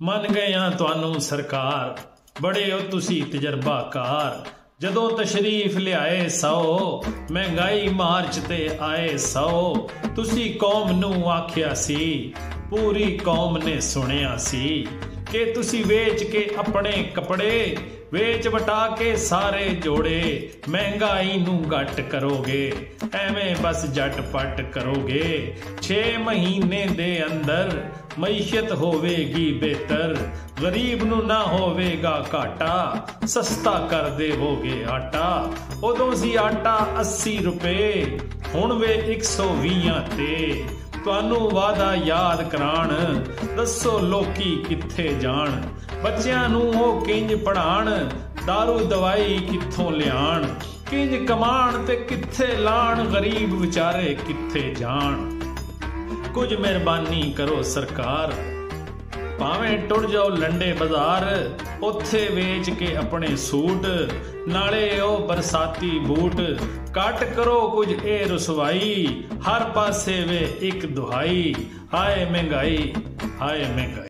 ਮੰਨ ਗਏ ਹਾਂ ਤੁਹਾਨੂੰ ਸਰਕਾਰ, ਬੜੇ ਹੋ ਤੁਸੀਂ ਤਜਰਬਾਕਾਰ। ਜਦੋਂ ਤਸ਼ਰੀਫ ਲਿਆਏ 100, ਮਹਿੰਗਾਈ ਮਾਰਚ ਤੇ ਆਏ 100। ਤੁਸੀਂ ਕੌਮ ਨੂੰ ਆਖਿਆ ਸੀ, ਪੂਰੀ ਕੌਮ ਨੇ ਸੁਣਿਆ ਸੀ, ਕਿ ਤੁਸੀਂ ਵੇਚ ਕੇ ਆਪਣੇ ਕੱਪੜੇ, ਵੇਚ ਵਟਾ ਕੇ ਸਾਰੇ ਜੋੜੇ। ਮਹਿੰਗਾਈ ਨੂੰ ਘੱਟ ਕਰੋਗੇ, ਐਵੇਂ ਬਸ ਝਟਪਟ ਕਰੋਗੇ। 6 ਮਹੀਨੇ ਦੇ ਅੰਦਰ ਮਈਸ਼ਤ ਹੋਵੇਗੀ ਬਿਹਤਰ, ਗਰੀਬ ਨੂੰ ਨਾ ਹੋਵੇਗਾ ਘਾਟਾ, ਸਸਤਾ ਕਰ ਦੇਵੋਗੇ ਆਟਾ। ਉਦੋਂ ਸੀ ਆਟਾ 80 ਰੁਪਏ, ਹੁਣ ਵੇ 120 ਤੇ। ਤੁਹਾਨੂੰ ਵਾਦਾ ਯਾਦ ਕਰਾਣ, ਦੱਸੋ ਲੋਕੀ ਕਿੱਥੇ ਜਾਣ। ਬੱਚਿਆਂ ਨੂੰ ਉਹ ਕਿੰਜ ਪੜ੍ਹਾਣ, ਦਾਰੂ ਦਵਾਈ ਕਿੱਥੋਂ ਲਿਆਣ। ਕਿੰਜ ਕਮਾਣ ਤੇ ਕਿੱਥੇ ਲਾਣ, ਗਰੀਬ ਵਿਚਾਰੇ ਕਿੱਥੇ ਜਾਣ। ਕੁਝ ਮਿਹਰਬਾਨੀ ਕਰੋ ਸਰਕਾਰ, ਭਾਵੇਂ ਟੁੱਟ ਜਾਓ ਲੰਡੇ ਬਾਜ਼ਾਰ, ਉੱਥੇ ਵੇਚ ਕੇ ਆਪਣੇ ਸੂਟ, ਨਾਲੇ ਉਹ ਬਰਸਾਤੀ ਬੂਟ। ਘੱਟ ਕਰੋ ਕੁਝ ਇਹ ਰੁਸਵਾਈ, ਹਰ ਪਾਸੇ ਵੇ ਇੱਕ ਦੁਹਾਈ। ਹਾਏ ਮਹਿੰਗਾਈ, ਹਾਏ ਮਹਿੰਗਾਈ।